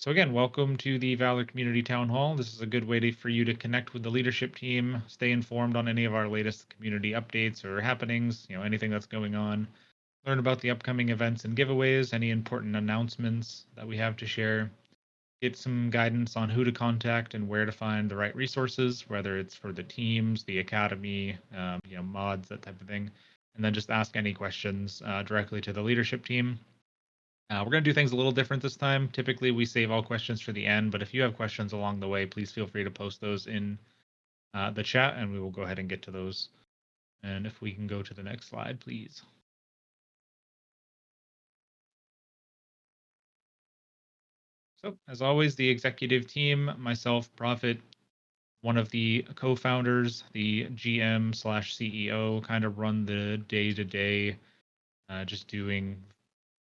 So again, welcome to the Valor Community Town Hall. This is a good way for you to connect with the leadership team, stay informed on any of our latest community updates or happenings, anything that's going on, learn about the upcoming events and giveaways, any important announcements that we have to share, get some guidance on who to contact and where to find the right resources, whether it's for the teams, the academy, mods, that type of thing, and then just ask any questions directly to the leadership team. We're going to do things a little different this time. Typically, we save all questions for the end, but if you have questions along the way, please feel free to post those in the chat, and we will go ahead and get to those. And if we can go to the next slide, please. So, as always, the executive team, myself, Prophet, one of the co-founders, the GM/CEO, kind of run the day-to-day, just doing.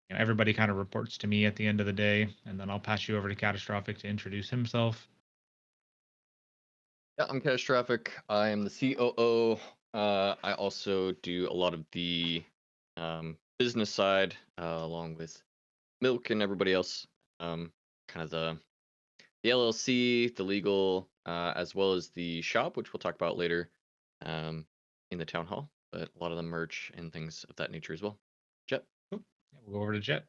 Everybody kind of reports to me at the end of the day, and then I'll pass you over to Catastrophic to introduce himself. Yeah, I'm Catastrophic. I am the COO. I also do a lot of the business side, along with Milk and everybody else. Kind of the LLC, the legal, as well as the shop, which we'll talk about later in the town hall. But a lot of the merch and things of that nature as well. Jet. Cool. Yeah, we'll go over to Jet.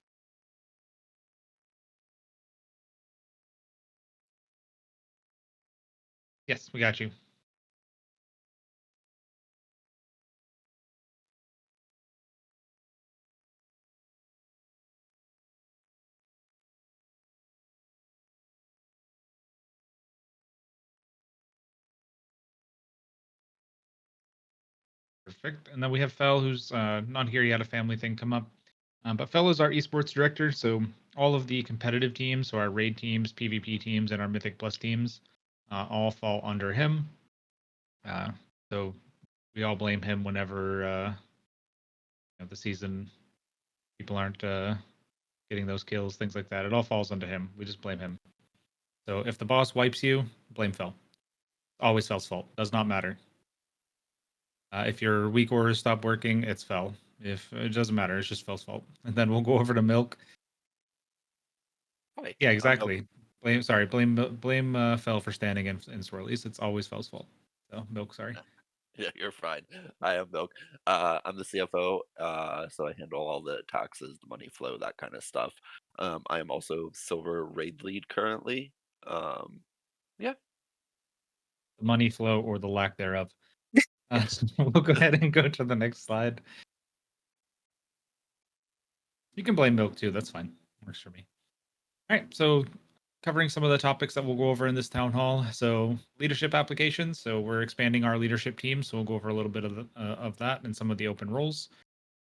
Yes, we got you. Perfect. And then we have Fel, who's not here yet, a family thing come up. But Fel is our esports director, so all of the competitive teams, so our raid teams, PvP teams, and our Mythic Plus teams, all fall under him. So we all blame him whenever the season people aren't getting those kills, things like that. It all falls onto him. We just blame him. So if the boss wipes you, blame Fel. Always Fel's fault. Does not matter. If your weak orders stop working, it's Fel. If it doesn't matter, it's just Fel's fault. And then we'll go over to Milk. Hi. Yeah, exactly. Blame Fel for standing in swirlies. It's always Fel's fault. So Milk, sorry. Yeah, you're fine. I am Milk. I'm the CFO, so I handle all the taxes, the money flow, that kind of stuff. I am also Silver Raid Lead currently. Yeah. The money flow or the lack thereof. So we'll go ahead and go to the next slide. You can blame Milk too. That's fine. Works for me. All right. So covering some of the topics that we'll go over in this town hall. So leadership applications. So we're expanding our leadership team. So we'll go over a little bit of that and some of the open roles.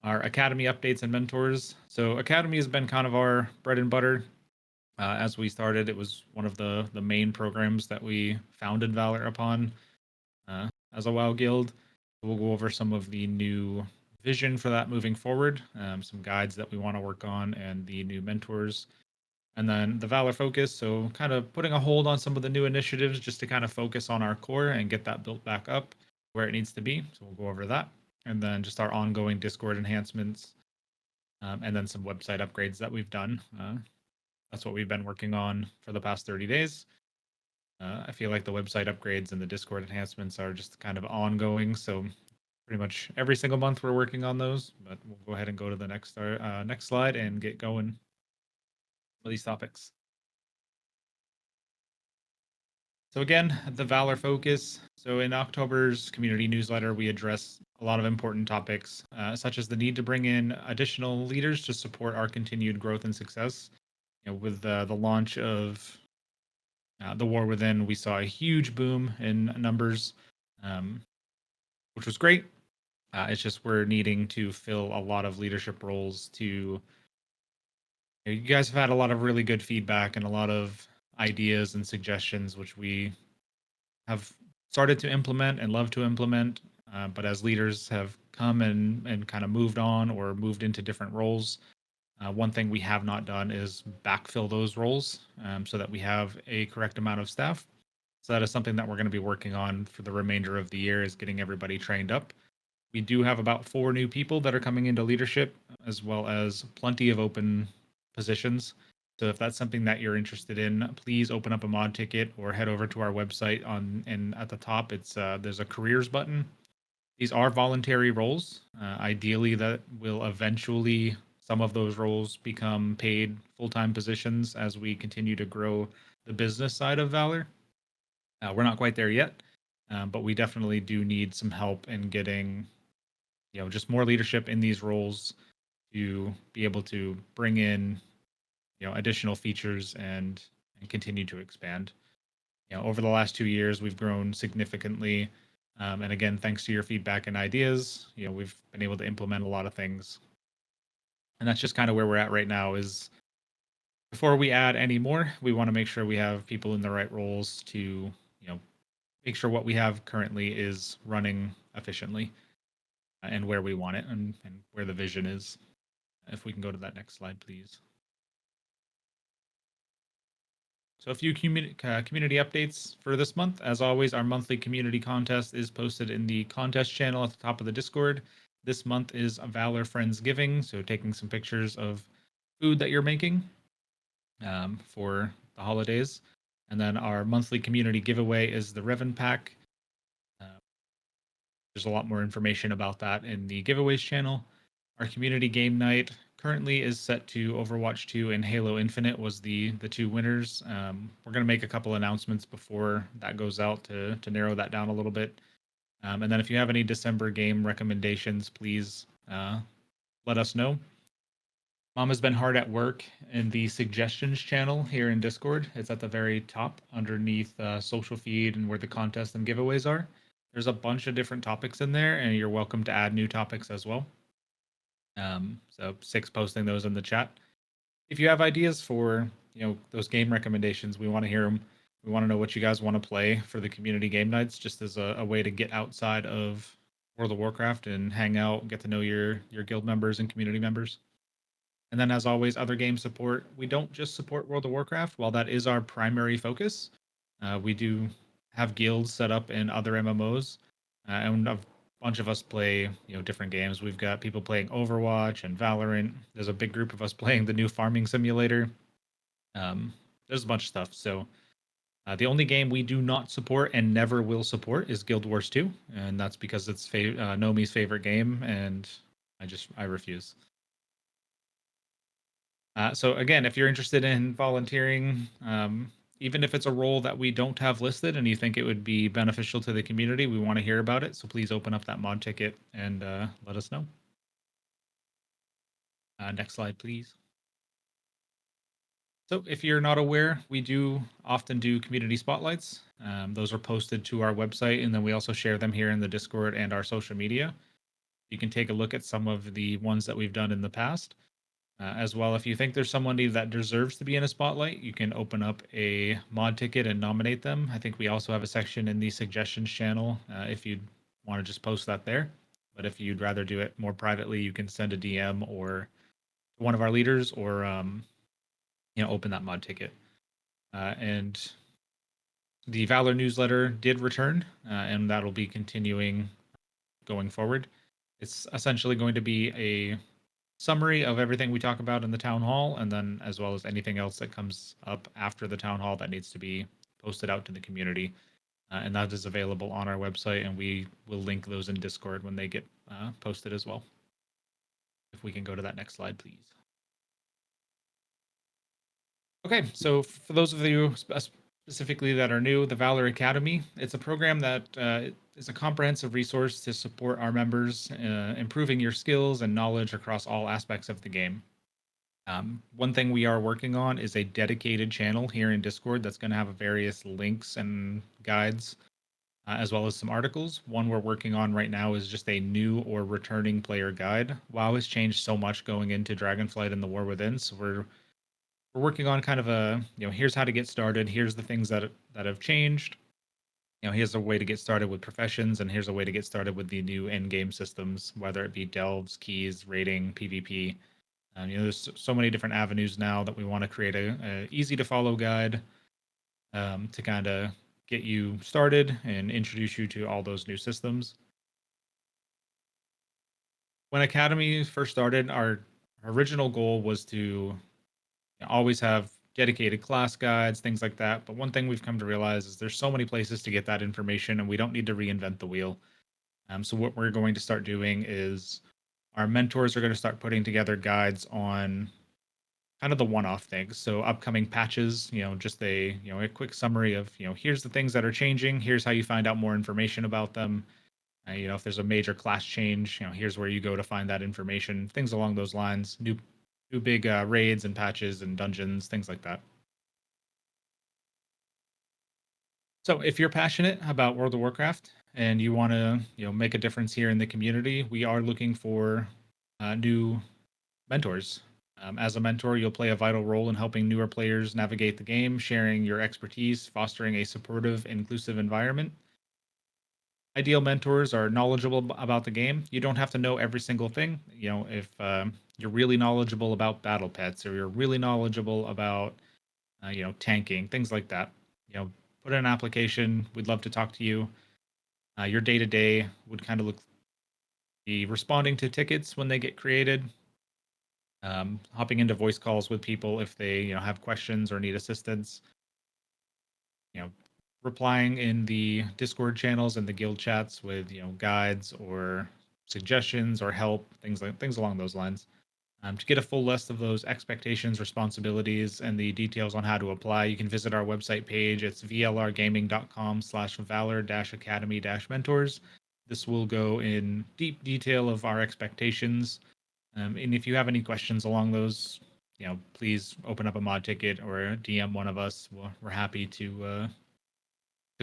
Our academy updates and mentors. So academy has been kind of our bread and butter. As we started, it was one of the main programs that we founded Valor upon as a WoW guild. We'll go over some of the new vision for that moving forward, some guides that we want to work on, and the new mentors. And then the Valor focus, so kind of putting a hold on some of the new initiatives just to kind of focus on our core and get that built back up where it needs to be. So we'll go over that. And then just our ongoing Discord enhancements, and then some website upgrades that we've done. That's what we've been working on for the past 30 days. I feel like the website upgrades and the Discord enhancements are just kind of ongoing. So pretty much every single month we're working on those. But we'll go ahead and go to the next slide and get going with these topics. So again, the Valor focus. So in October's community newsletter, we address a lot of important topics, such as the need to bring in additional leaders to support our continued growth and success. With the launch of the War Within, we saw a huge boom in numbers, which was great. It's just we're needing to fill a lot of leadership roles to. You guys have had a lot of really good feedback and a lot of ideas and suggestions, which we have started to implement and love to implement. But as leaders have come and kind of moved on or moved into different roles, one thing we have not done is backfill those roles so that we have a correct amount of staff. So that is something that we're going to be working on for the remainder of the year, is getting everybody trained up. We do have about 4 new people that are coming into leadership, as well as plenty of open positions. So if that's something that you're interested in, please open up a mod ticket or head over to our website and at the top it's there's a careers button. These are voluntary roles. Ideally, that will eventually some of those roles become paid full-time positions as we continue to grow the business side of Valor. We're not quite there yet, but we definitely do need some help in getting, just more leadership in these roles to be able to bring in, additional features and continue to expand. Over the last 2 years, we've grown significantly. And again, thanks to your feedback and ideas, we've been able to implement a lot of things. And that's just kind of where we're at right now is before we add any more, we want to make sure we have people in the right roles to, make sure what we have currently is running efficiently and where we want it and where the vision is. If we can go to that next slide, please. So a few community updates for this month. As always, our monthly community contest is posted in the contest channel at the top of the Discord. This month is Valor Friendsgiving, so taking some pictures of food that you're making for the holidays. And then our monthly community giveaway is the Revan Pack. There's a lot more information about that in the giveaways channel. Our community game night currently is set to Overwatch 2 and Halo Infinite was the two winners. We're going to make a couple announcements before that goes out to narrow that down a little bit. And then if you have any December game recommendations, please let us know. Mom has been hard at work in the suggestions channel here in Discord. It's at the very top underneath social feed and where the contest and giveaways are. There's a bunch of different topics in there, and you're welcome to add new topics as well. So 6 posting those in the chat. If you have ideas for those game recommendations, we want to hear them. We want to know what you guys want to play for the community game nights, just as a way to get outside of World of Warcraft and hang out, get to know your guild members and community members. And then, as always, other game support. We don't just support World of Warcraft. While that is our primary focus, we do have guilds set up in other MMOs, and a bunch of us play different games. We've got people playing Overwatch and Valorant. There's a big group of us playing the new farming simulator. There's a bunch of stuff. So the only game we do not support and never will support is Guild Wars 2, and that's because it's Nomi's favorite game, and I refuse. So again, if you're interested in volunteering, even if it's a role that we don't have listed and you think it would be beneficial to the community, we want to hear about it. So please open up that mod ticket and let us know. Next slide, please. So if you're not aware, we do often do community spotlights. Those are posted to our website, and then we also share them here in the Discord and our social media. You can take a look at some of the ones that we've done in the past. As well, if you think there's somebody that deserves to be in a spotlight, you can open up a mod ticket and nominate them. I think we also have a section in the suggestions channel if you'd want to just post that there. But if you'd rather do it more privately, you can send a DM or one of our leaders or open that mod ticket. And the Valor newsletter did return, and that'll be continuing going forward. It's essentially going to be a summary of everything we talk about in the town hall, and then as well as anything else that comes up after the town hall that needs to be posted out to the community. And that is available on our website, and we will link those in Discord when they get posted as well. If we can go to that next slide, please. Okay, so for those of you specifically that are new, the Valor Academy, it's a program that is a comprehensive resource to support our members, improving your skills and knowledge across all aspects of the game. One thing we are working on is a dedicated channel here in Discord that's going to have various links and guides, as well as some articles. One we're working on right now is just a new or returning player guide. WoW has changed so much going into Dragonflight and the War Within, so we're working on kind of a, here's how to get started. Here's the things that have changed. Here's a way to get started with professions, and here's a way to get started with the new end game systems, whether it be delves, keys, raiding, PvP. There's so many different avenues now that we want to create a easy to follow guide to kind of get you started and introduce you to all those new systems. When Academy first started, our original goal was to always have dedicated class guides, things like that. But one thing we've come to realize is there's so many places to get that information, and we don't need to reinvent the wheel. So what we're going to start doing is our mentors are going to start putting together guides on kind of the one-off things. So upcoming patches, just a quick summary of, here's the things that are changing. Here's how you find out more information about them. If there's a major class change, here's where you go to find that information. Things along those lines. New big raids and patches and dungeons, things like that. So if you're passionate about World of Warcraft and you want to, make a difference here in the community, we are looking for new mentors. As a mentor, you'll play a vital role in helping newer players navigate the game, sharing your expertise, fostering a supportive, inclusive environment. Ideal mentors are knowledgeable about the game. You don't have to know every single thing. If you're really knowledgeable about battle pets or you're really knowledgeable about, tanking, things like that, put in an application. We'd love to talk to you. Your day to day would kind of be responding to tickets when they get created, hopping into voice calls with people if they have questions or need assistance, replying in the Discord channels and the guild chats with guides or suggestions or help, things along those lines. To get a full list of those expectations, responsibilities, and the details on how to apply, you can visit our website page. It's vlrgaming.com/valor-academy-mentors. This will go in deep detail of our expectations. And if you have any questions along those, please open up a mod ticket or DM one of us. We're happy to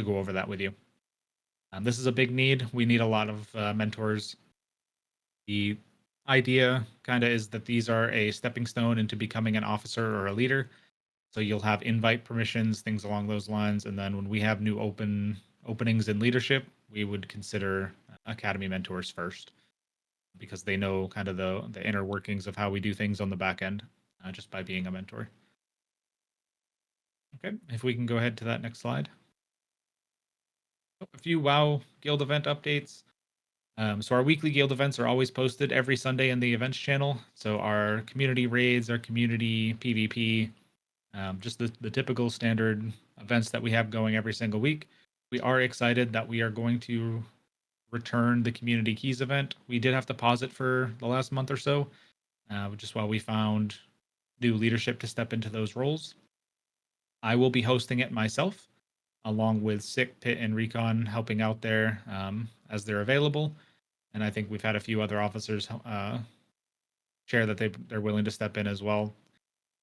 go over that with you. This is a big need. We need a lot of mentors. The idea kind of is that these are a stepping stone into becoming an officer or a leader. So you'll have invite permissions, things along those lines. And then when we have new openings in leadership, we would consider academy mentors first, because they know kind of the inner workings of how we do things on the back end, just by being a mentor. Okay, if we can go ahead to that next slide. A few WoW guild event updates. So our weekly guild events are always posted every Sunday in the events channel. So our community raids, our community PvP, just the typical standard events that we have going every single week. We are excited that we are going to return the community keys event. We did have to pause it for the last month or so, just while we found new leadership to step into those roles. I will be hosting it myself, along with Sick, Pit, and Recon helping out there as they're available. And I think we've had a few other officers share that they're willing to step in as well.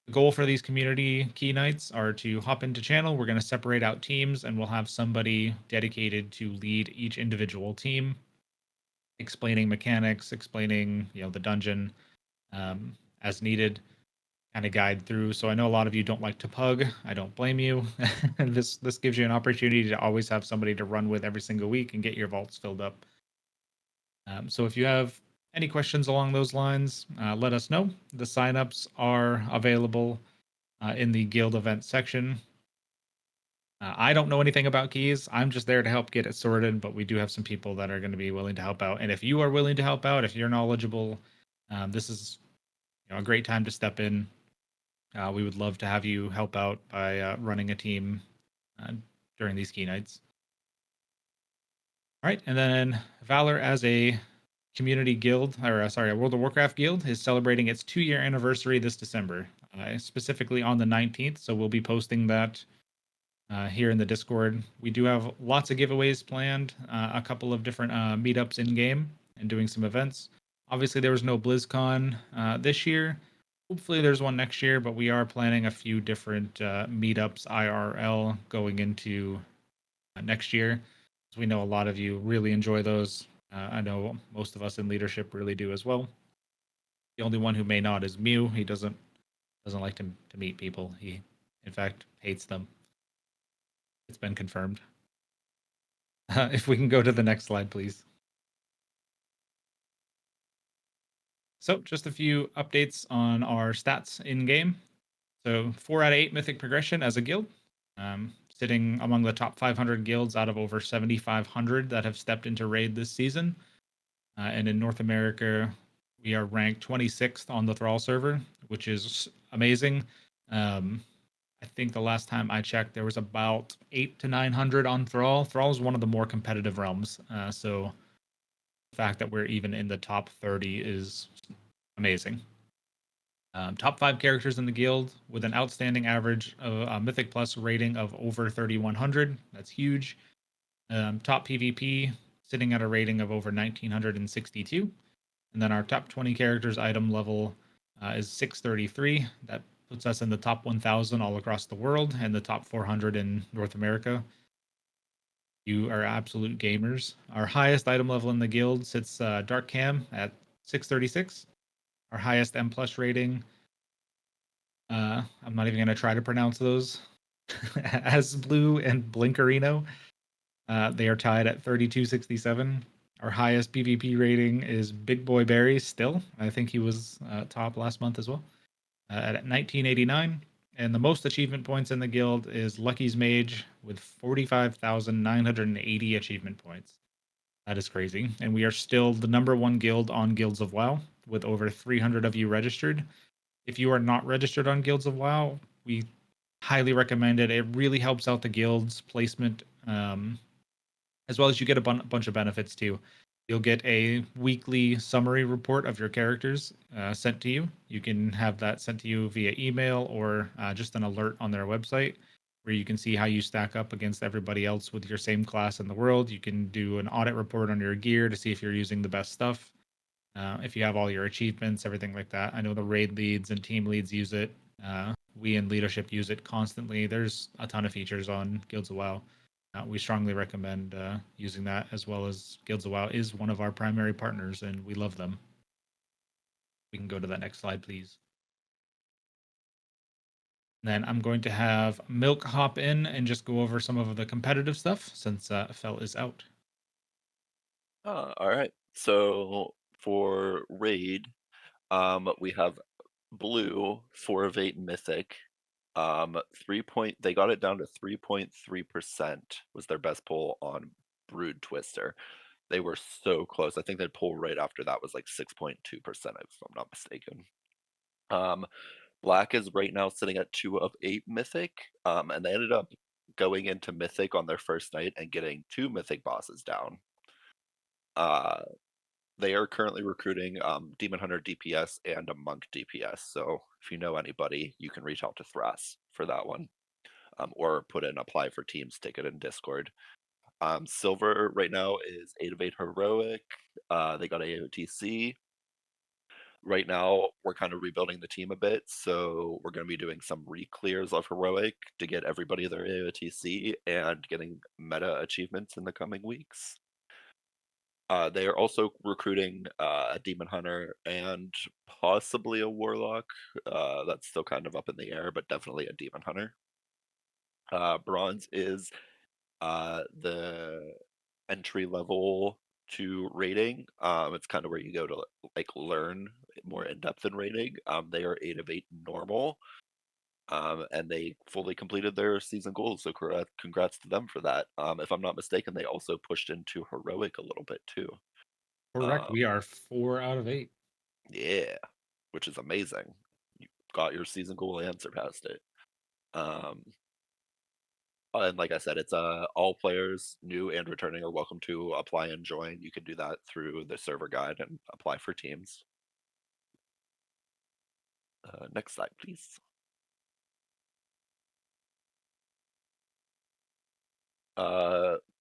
The goal for these community key nights are to hop into channel. We're going to separate out teams, and we'll have somebody dedicated to lead each individual team, explaining mechanics, explaining the dungeon as needed, kind of guide through. So I know a lot of you don't like to pug. I don't blame you. This gives you an opportunity to always have somebody to run with every single week and get your vaults filled up. So if you have any questions along those lines, let us know. The signups are available in the guild event section. I don't know anything about keys. I'm just there to help get it sorted, but we do have some people that are going to be willing to help out. And if you are willing to help out, if you're knowledgeable, this is a great time to step in. We would love to have you help out by running a team during these key nights. All right, and then Valor as a community guild, or a World of Warcraft guild, is celebrating its 2-year anniversary this December, specifically on the 19th. So we'll be posting that here in the Discord. We do have lots of giveaways planned, a couple of different meetups in game, and doing some events. Obviously, there was no BlizzCon this year. Hopefully, there's one next year, but we are planning a few different meetups IRL going into next year. We know a lot of you really enjoy those. I know most of us in leadership really do as well. The only one who may not is Mew. He doesn't like to meet people. He, in fact, hates them. It's been confirmed. If we can go to the next slide, please. So just a few updates on our stats in game. So 4 out of 8 mythic progression as a guild, sitting among the top 500 guilds out of over 7,500 that have stepped into raid this season. And in North America, we are ranked 26th on the Thrall server, which is amazing. I think the last time I checked, there was about 800 to 900 on Thrall. Thrall is one of the more competitive realms, so the fact that we're even in the top 30 is amazing. Top 5 characters in the guild with an outstanding average of a Mythic Plus rating of over 3,100. That's huge. Top PvP sitting at a rating of over 1,962. And then our top 20 characters item level is 633. That puts us in the top 1,000 all across the world and the top 400 in North America. You are absolute gamers. Our highest item level in the guild sits Dark Cam at 636. Our highest M plus rating. I'm not even going to try to pronounce those. As Blue and Blinkerino. They are tied at 3267. Our highest PvP rating is Big Boy Barry still. I think he was top last month as well at 1989. And the most achievement points in the guild is Lucky's Mage with 45,980 achievement points. That is crazy. And we are still the number one guild on Guilds of WoW with over 300 of you registered. If you are not registered on Guilds of WoW, we highly recommend it. It really helps out the guild's placement, as well as you get a bunch of benefits too. You'll get a weekly summary report of your characters sent to you. You can have that sent to you via email or just an alert on their website where you can see how you stack up against everybody else with your same class in the world. You can do an audit report on your gear to see if you're using the best stuff. If you have all your achievements, everything like that. I know the raid leads and team leads use it. We in leadership use it constantly. There's a ton of features on Guilds of WoW. We strongly recommend using that, as well as Guilds of WoW is one of our primary partners, and we love them. We can go to that next slide, please. Then I'm going to have Milk hop in and just go over some of the competitive stuff since Fel is out. All right. So for raid, we have Blue 4 of 8 Mythic. 3 they got it down to 3.3% was their best pull on Brood Twister. They were so close. I think their pull right after that was like 6.2%, if I'm not mistaken. Black is right now sitting at 2 of 8 Mythic, and they ended up going into Mythic on their first night and getting 2 Mythic bosses down. They are currently recruiting Demon Hunter DPS and a Monk DPS. So if you know anybody, you can reach out to Thras for that one, or put in apply for teams ticket in Discord. Silver right now is 8 of 8 Heroic. They got AOTC. Right now, we're kind of rebuilding the team a bit, so we're going to be doing some re-clears of Heroic to get everybody their AOTC and getting meta achievements in the coming weeks. They are also recruiting a Demon Hunter and possibly a Warlock. That's still kind of up in the air, but definitely a Demon Hunter. Bronze is the entry level to rating. It's kind of where you go to like learn more in depth in rating. They are 8 of 8 normal. And they fully completed their season goals. So congrats to them for that. If I'm not mistaken, they also pushed into heroic a little bit too. Correct. We are 4 out of 8. Yeah, which is amazing. You got your season goal and surpassed it. And like I said, it's all players, new and returning, are welcome to apply and join. You can do that through the server guide and apply for teams. Next slide, please.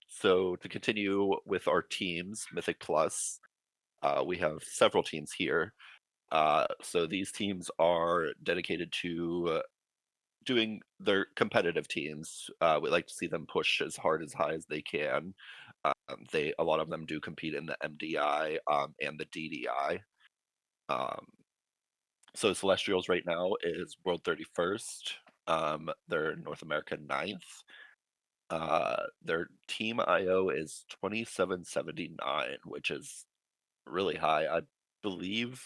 So to continue with our teams, Mythic Plus, we have several teams here. So these teams are dedicated to doing their competitive teams. We like to see them push as hard as high as they can. A lot of them do compete in the MDI and the DDI. So Celestials right now is World 31st. They're North America 9th. Their team IO is 2779, which is really high. I believe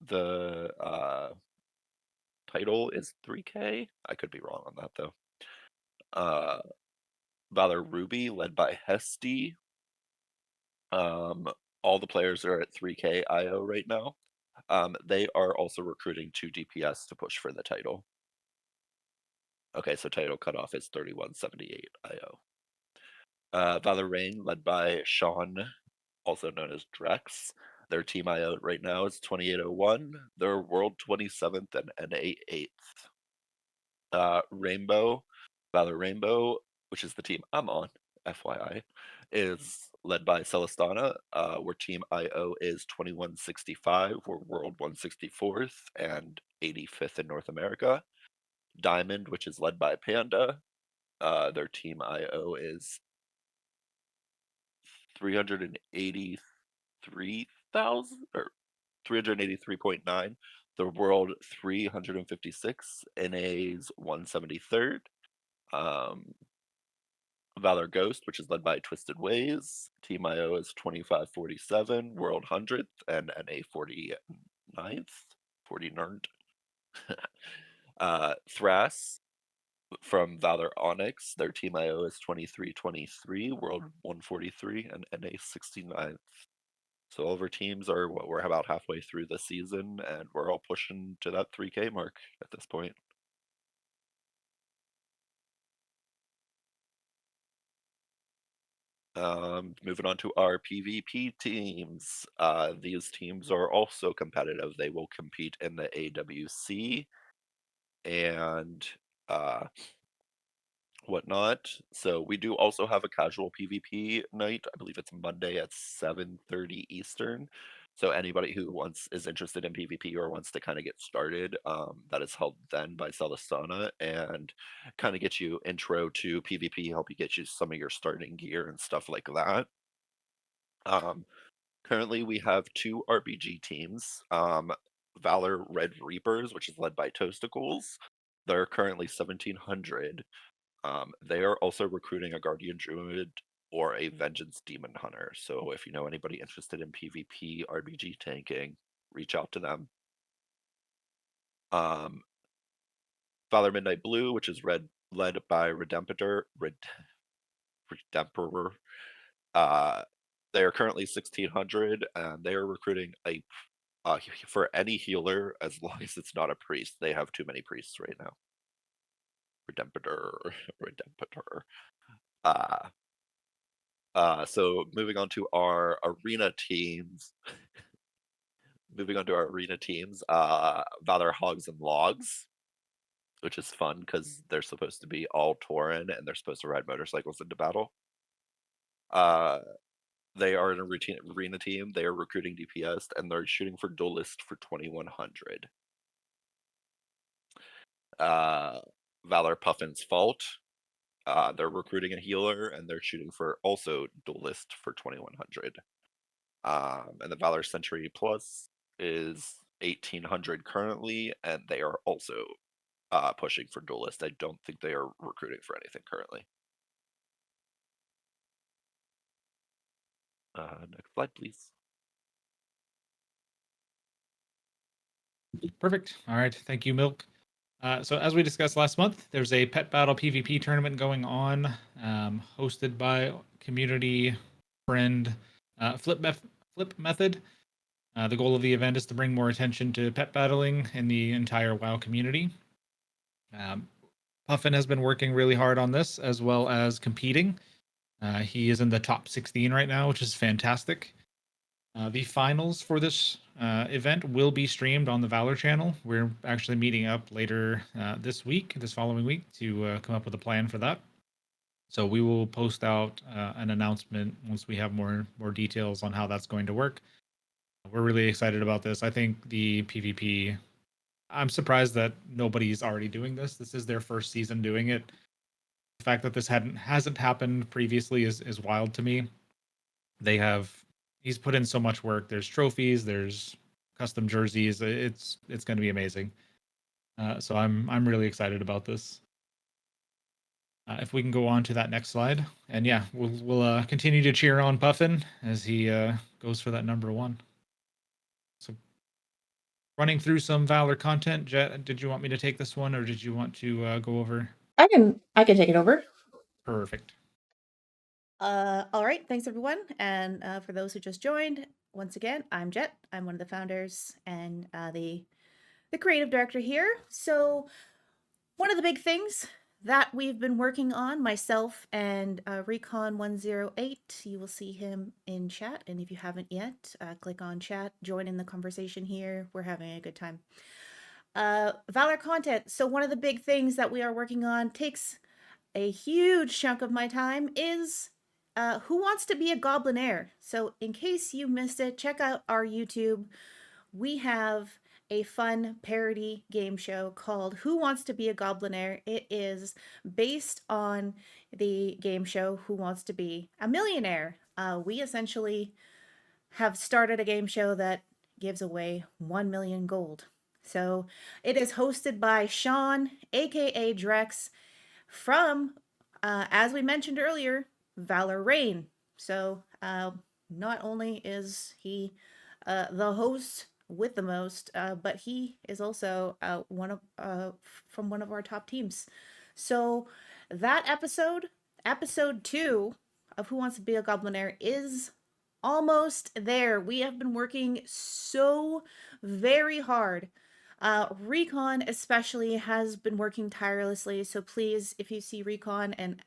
the title is 3K. I could be wrong on that though. Valor Ruby, led by Hesty. All the players are at 3K IO right now. They are also recruiting 2 DPS to push for the title. Okay, so title cutoff is 3178 IO. Valor Reign, led by Sean, also known as Drex. Their team IO right now is 2801. They're World 27th and NA 8th. Rainbow, Valor Rainbow, which is the team I'm on, FYI, is led by Celestana, where team IO is 2165. We're World 164th and 85th in North America. Diamond, which is led by Panda, their team IO is 383,000 or 383.9. The world 356, NA's 173rd. Valor Ghost, which is led by Twisted Ways. Team IO is 2547, World 100th, and NA 49th. 49th. Thras from Valor Onyx. Their team IO is 2323, World 143, and NA 69th. So all of our teams are we're about halfway through the season, and we're all pushing to that 3K mark at this point. Moving on to our PvP teams. These teams are also competitive. They will compete in the AWC and whatnot. So we do also have a casual PvP night. I believe it's Monday at 7:30 Eastern. So anybody who is interested in PvP or wants to kind of get started, that is held then by Celestana and kind of get you intro to PvP, help you get you some of your starting gear and stuff like that. Currently, we have two RPG teams. Valor Red Reapers, which is led by Toasticles. They're currently 1700. They are also recruiting a Guardian Druid or a Vengeance Demon Hunter. So if you know anybody interested in PvP RPG tanking, reach out to them. Valor Midnight Blue, which is led by Redempetor. They are currently 1600, and they are recruiting for any healer, as long as it's not a priest. They have too many priests right now. Redempetor. So moving on to our arena teams. Valor Hogs and Logs, which is fun because they're supposed to be all Tauren and they're supposed to ride motorcycles into battle. They are an arena team. They are recruiting DPS and they're shooting for Duelist for 2100. Valor Puffin's Fault. They're recruiting a healer and they're shooting for also Duelist for 2100. And the Valor Century Plus is 1800 currently, and they are also pushing for Duelist. I don't think they are recruiting for anything currently. Next slide, please. Perfect. All right. Thank you, Milk. So as we discussed last month, there's a pet battle PvP tournament going on, hosted by community friend Flip Method. The goal of the event is to bring more attention to pet battling in the entire WoW community. Puffin has been working really hard on this, as well as competing. He is in the top 16 right now, which is fantastic. The finals for this event will be streamed on the Valor channel. We're actually meeting up later this following week, to come up with a plan for that. So we will post out an announcement once we have more details on how that's going to work. We're really excited about this. I think the PvP, I'm surprised that nobody's already doing this. This is their first season doing it. The fact that this hasn't happened previously is wild to me. He's put in so much work. There's trophies, there's custom jerseys. It's going to be amazing. So I'm really excited about this. If we can go on to that next slide, and yeah, we'll continue to cheer on Puffin as he goes for that number 1. So, running through some Valor content. Jet, did you want me to take this one, or did you want to go over? I can take it over. Perfect. All right, thanks everyone. And for those who just joined, once again, I'm Jet. I'm one of the founders and the creative director here. So one of the big things that we've been working on, myself and Recon 108. You will see him in chat. And if you haven't yet, click on chat, join in the conversation here. We're having a good time. Valor content. So one of the big things that we are working on takes a huge chunk of my time is Who Wants to Be a Goblinaire? So in case you missed it, check out our YouTube. We have a fun parody game show called Who Wants to Be a Goblinaire? It is based on the game show Who Wants to Be a Millionaire? We essentially have started a game show that gives away 1 million gold. So it is hosted by Sean, aka Drex, from, as we mentioned earlier, Valor Rain. So not only is he the host with the most, but he is also from one of our top teams. So that episode 2 of Who Wants to Be a Goblinaire, is almost there. We have been working so very hard. Recon especially has been working tirelessly, so please, if you see Recon, and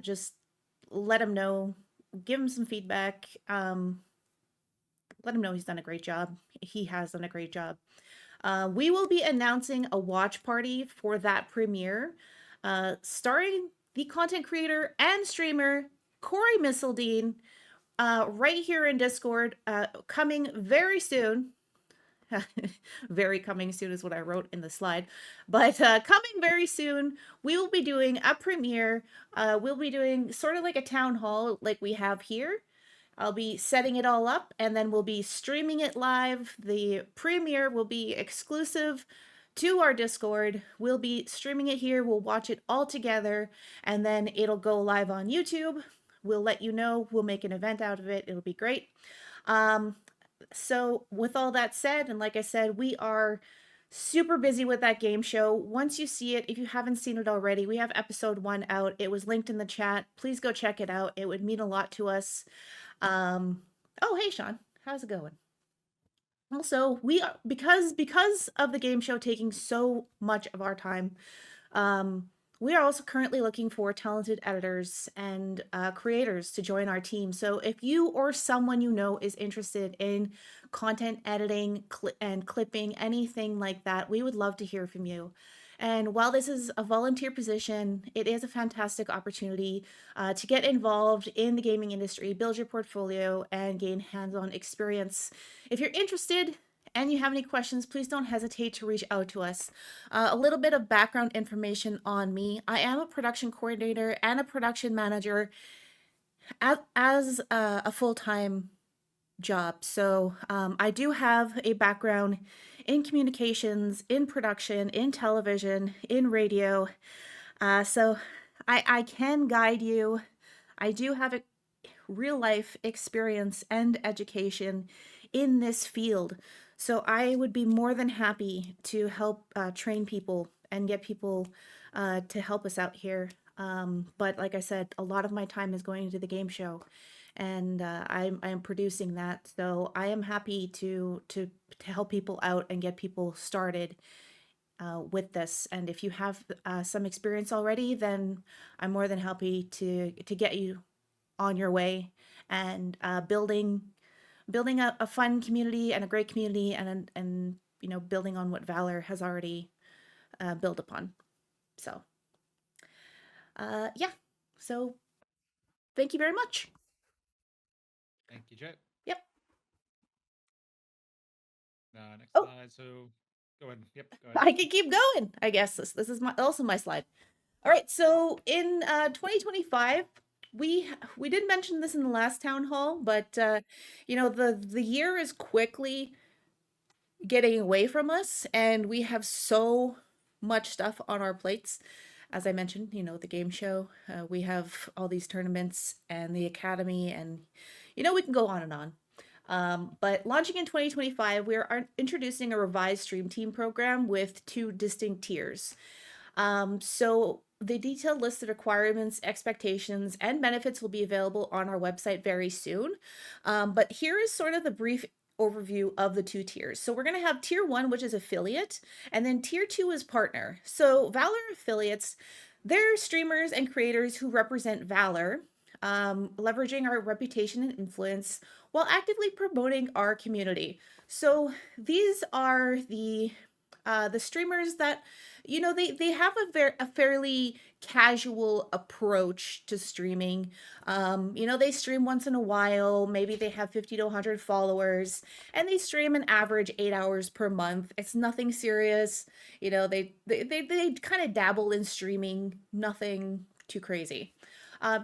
just let him know, give him some feedback, let him know he's done a great job. He has done a great job. We will be announcing a watch party for that premiere, starring the content creator and streamer Corey Missildine, right here in Discord, coming very soon. Very coming soon is what I wrote in the slide, but coming very soon, we will be doing a premiere. We'll be doing sort of like a town hall like we have here. I'll be setting it all up, and then we'll be streaming it live. The premiere will be exclusive to our Discord. We'll be streaming it here. We'll watch it all together, and then it'll go live on YouTube. We'll let you know. We'll make an event out of it. It'll be great. So with all that said, and like I said, we are super busy with that game show. Once you see it, if you haven't seen it already, we have episode 1 out. It was linked in the chat. Please go check it out. It would mean a lot to us. Oh, hey, Sean. How's it going? Also, we are, because of the game show taking so much of our time, we are also currently looking for talented editors and creators to join our team. So if you or someone you know is interested in content editing and clipping, anything like that, we would love to hear from you. And while this is a volunteer position, it is a fantastic opportunity to get involved in the gaming industry, build your portfolio, and gain hands-on experience. If you're interested and you have any questions, please don't hesitate to reach out to us. A little bit of background information on me. I am a production coordinator and a production manager as a full-time job. So I do have a background in communications, in production, in television, in radio. So I can guide you. I do have a real life experience and education in this field. So I would be more than happy to help train people and get people to help us out here. But like I said, a lot of my time is going into the game show, and I'm producing that. So I am happy to help people out and get people started with this. And if you have some experience already, then I'm more than happy to get you on your way and building a fun community and a great community, and you know, building on what Valor has already built upon. So yeah, so thank you very much. Thank you, Jet. Yep. Next Oh. slide. So go ahead. Yep. Go I ahead. can keep going. I guess this is also my slide. All right. So in 2025, we did mention this in the last town hall, but you know, the year is quickly getting away from us, and we have so much stuff on our plates. As I mentioned, you know, the game show, we have all these tournaments and the academy, and you know, we can go on and on. But launching in 2025, we are introducing a revised stream team program with 2 distinct tiers. So the detailed list of requirements, expectations, and benefits will be available on our website very soon. But here is sort of the brief overview of the 2 tiers. So we're going to have tier 1, which is affiliate, and then tier 2 is partner. So Valor affiliates, They're streamers and creators who represent Valor, leveraging our reputation and influence while actively promoting our community. So these are the streamers that, they have a fairly casual approach to streaming. They stream once in a while. Maybe they have 50 to 100 followers, and they stream an average 8 hours per month. It's nothing serious. They kind of dabble in streaming, nothing too crazy.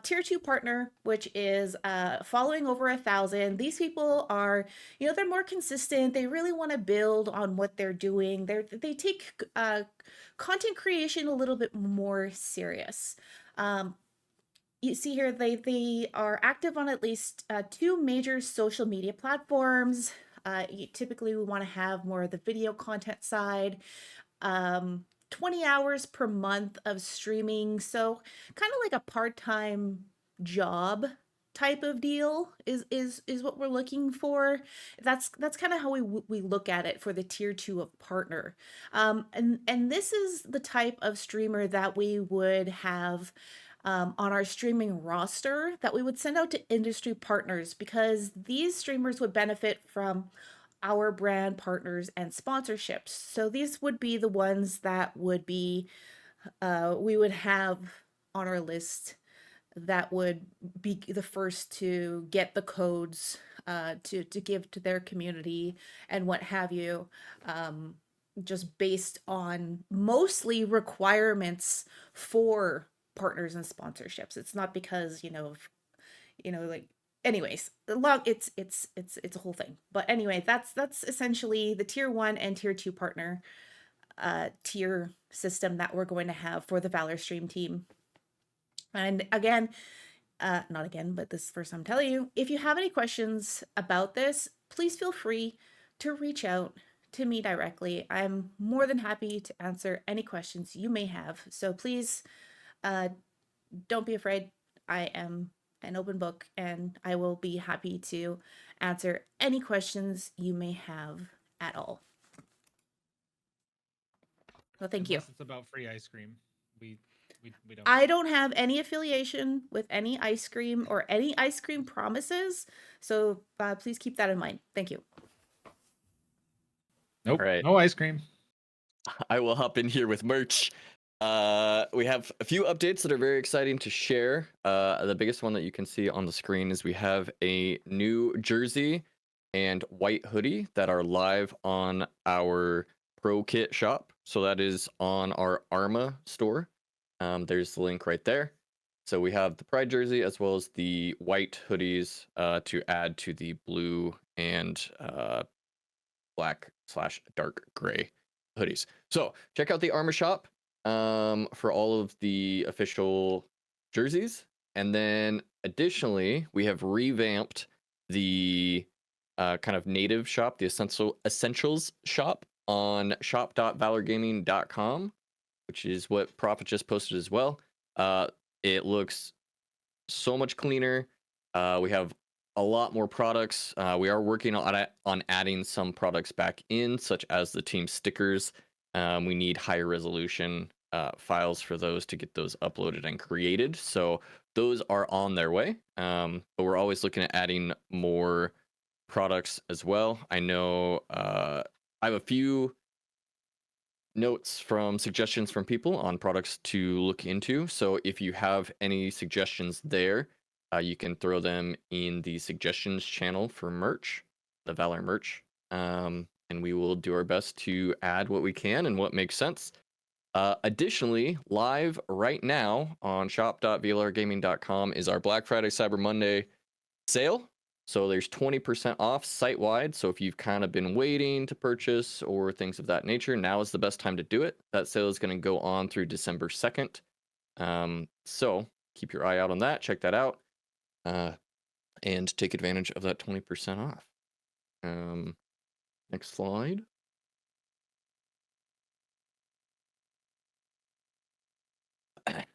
Tier 2 partner, which is following over 1,000. These people are, they're more consistent. They really want to build on what they're doing. They take content creation a little bit more serious. You see here, they are active on at least 2 major social media platforms. Typically, we want to have more of the video content side. 20 hours per month of streaming. So kind of like a part-time job type of deal is what we're looking for. That's kind of how we look at it for the tier 2 of partner. And this is the type of streamer that we would have on our streaming roster that we would send out to industry partners, because these streamers would benefit from our brand partners and sponsorships. So these would be the ones that would be we would have on our list that would be the first to get the codes to give to their community and what have you, just based on mostly requirements for partners and sponsorships. It's not because like, anyways, it's a whole thing. But anyway, that's essentially the tier 1 and tier 2 partner tier system that we're going to have for the Valor stream team. And again, not again, but this is the first time I'm telling you, if you have any questions about this, please feel free to reach out to me directly. I'm more than happy to answer any questions you may have. So please don't be afraid. I am an open book, and I will be happy to answer any questions you may have at all. Well, thank you. Unless it's about free ice cream. We don't. I don't have any affiliation with any ice cream or any ice cream promises, so please keep that in mind. Thank you. Nope. All right. No ice cream. I will hop in here with merch. We have a few updates that are very exciting to share. The biggest one that you can see on the screen is we have a new jersey and white hoodie that are live on our Pro Kit shop. So that is on our Arma store. There's the link right there. So we have the Pride jersey as well as the white hoodies to add to the blue and black/dark gray hoodies. So check out the Arma shop for all of the official jerseys. And then additionally, we have revamped the kind of native shop, the essentials shop on shop.valorgaming.com, which is what Prophet just posted as well. It looks so much cleaner. We have a lot more products. We are working on adding some products back in, such as the team stickers. We need higher resolution files for those to get those uploaded and created. So those are on their way. But we're always looking at adding more products as well. I know I have a few notes from suggestions from people on products to look into. So if you have any suggestions there, you can throw them in the suggestions channel for merch, the Valor merch. And we will do our best to add what we can and what makes sense. Additionally, live right now on shop.valorgaming.com is our Black Friday Cyber Monday sale. So there's 20% off site-wide. So if you've kind of been waiting to purchase or things of that nature, now is the best time to do it. That sale is going to go on through December 2nd. So keep your eye out on that. Check that out. And take advantage of that 20% off. Next slide.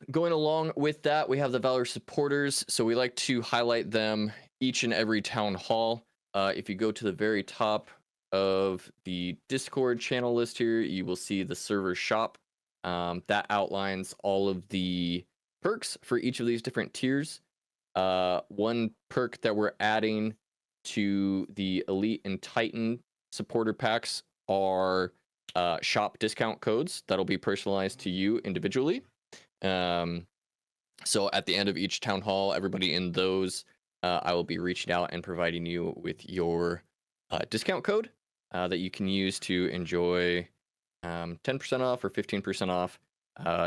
Going along with that, we have the Valor supporters. So we like to highlight them each and every town hall. If you go to the very top of the Discord channel list here, you will see the server shop. That outlines all of the perks for each of these different tiers. One perk that we're adding to the Elite and Titan supporter packs are shop discount codes that'll be personalized to you individually. So at the end of each town hall, everybody in those, I will be reaching out and providing you with your discount code that you can use to enjoy 10% off or 15% off.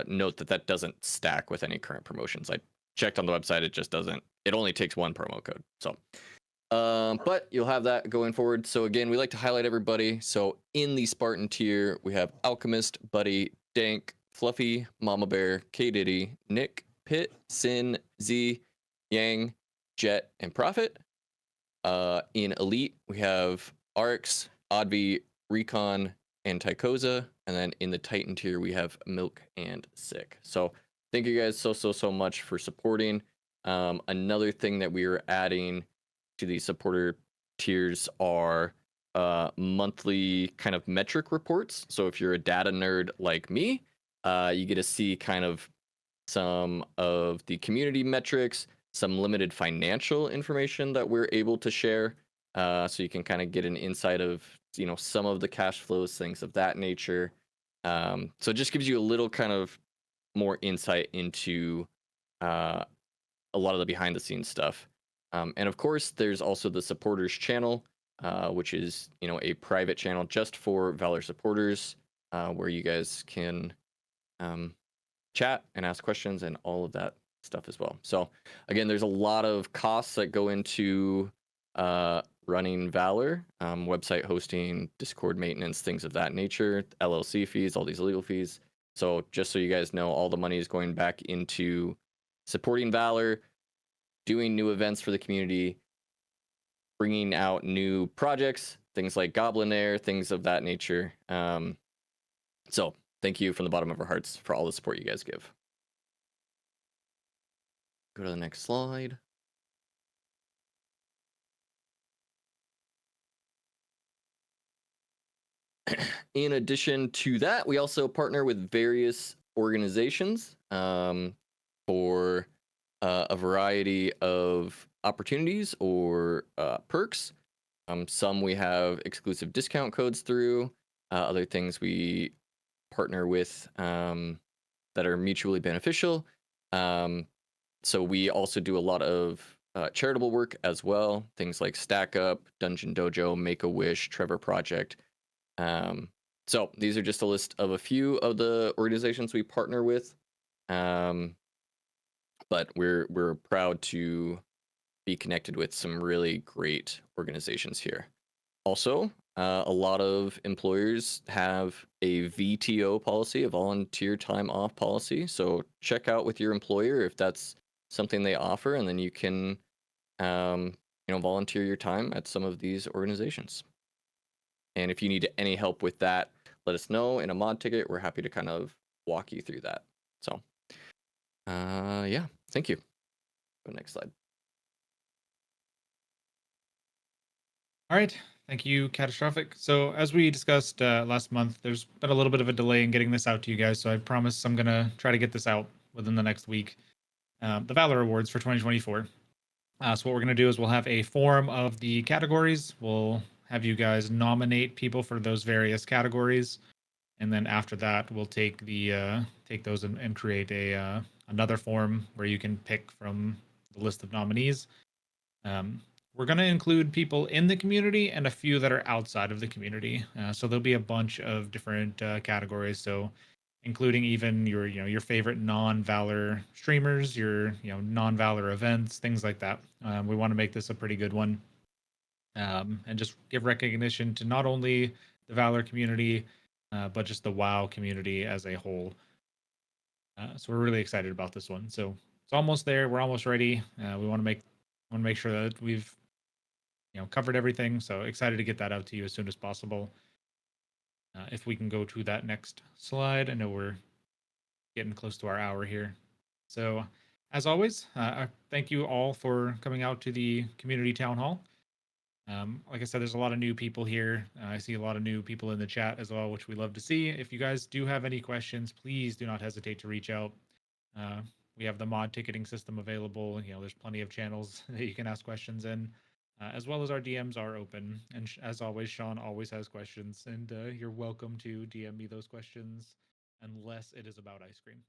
Note that that doesn't stack with any current promotions. I checked on the website; it just doesn't. It only takes one promo code. So, but you'll have that going forward. So again, we like to highlight everybody. So in the Spartan tier, we have Alchemist, Buddy, Dank, Fluffy, Mama Bear, K Diddy, Nick, Pit, Sin, Z, Yang, Jet, and Prophet. In Elite, we have Arx, Oddv, Recon, and Tychoza. And then in the Titan tier, we have Milk and Sick. So thank you guys so much for supporting. Another thing that we are adding to the supporter tiers are monthly kind of metric reports. So if you're a data nerd like me, you get to see kind of some of the community metrics, some limited financial information that we're able to share. So you can kind of get an insight of, some of the cash flows, things of that nature. So it just gives you a little kind of more insight into a lot of the behind the scenes stuff. And of course, there's also the supporters channel, which is, a private channel just for Valor supporters, where you guys can chat and ask questions and all of that stuff as well. So again, there's a lot of costs that go into running Valor, website hosting, Discord maintenance, things of that nature, LLC fees, all these legal fees. So just so you guys know, all the money is going back into supporting Valor, doing new events for the community, bringing out new projects, things like Goblin Air, things of that nature. So thank you from the bottom of our hearts for all the support you guys give. Go to the next slide. In addition to that, we also partner with various organizations for a variety of opportunities or perks. Some we have exclusive discount codes through. Other things we partner with that are mutually beneficial. So we also do a lot of charitable work as well. Things like Stack Up, Dungeon Dojo, Make-A-Wish, Trevor Project. So these are just a list of a few of the organizations we partner with. But we're proud to be connected with some really great organizations here. Also, a lot of employers have a VTO policy, a volunteer time off policy. So check out with your employer if that's something they offer, and then you can, volunteer your time at some of these organizations. And if you need any help with that, let us know in a mod ticket. We're happy to kind of walk you through that. So, yeah, thank you. Go next slide. All right. Thank you, Catastrophic. So as we discussed last month, there's been a little bit of a delay in getting this out to you guys. So I promise I'm going to try to get this out within the next week. The Valor Awards for 2024. So what we're going to do is we'll have a form of the categories. We'll have you guys nominate people for those various categories. And then after that, we'll take those and create another form where you can pick from the list of nominees. We're going to include people in the community and a few that are outside of the community. So there'll be a bunch of different categories. So including even your favorite non-Valor streamers, your non-Valor events, things like that. We want to make this a pretty good one, and just give recognition to not only the Valor community, but just the WoW community as a whole. So we're really excited about this one. So it's almost there. We're almost ready. We want to make sure that we've covered everything. So excited to get that out to you as soon as possible. If we can go to that next slide. I know we're getting close to our hour here. So as always, thank you all for coming out to the community town hall. Like I said, there's a lot of new people here. I see a lot of new people in the chat as well, which we love to see. If you guys do have any questions, please do not hesitate to reach out. We have the mod ticketing system available. There's plenty of channels that you can ask questions in, as well as our DMs are open. And as always, Sean always has questions, and you're welcome to DM me those questions, unless it is about ice cream.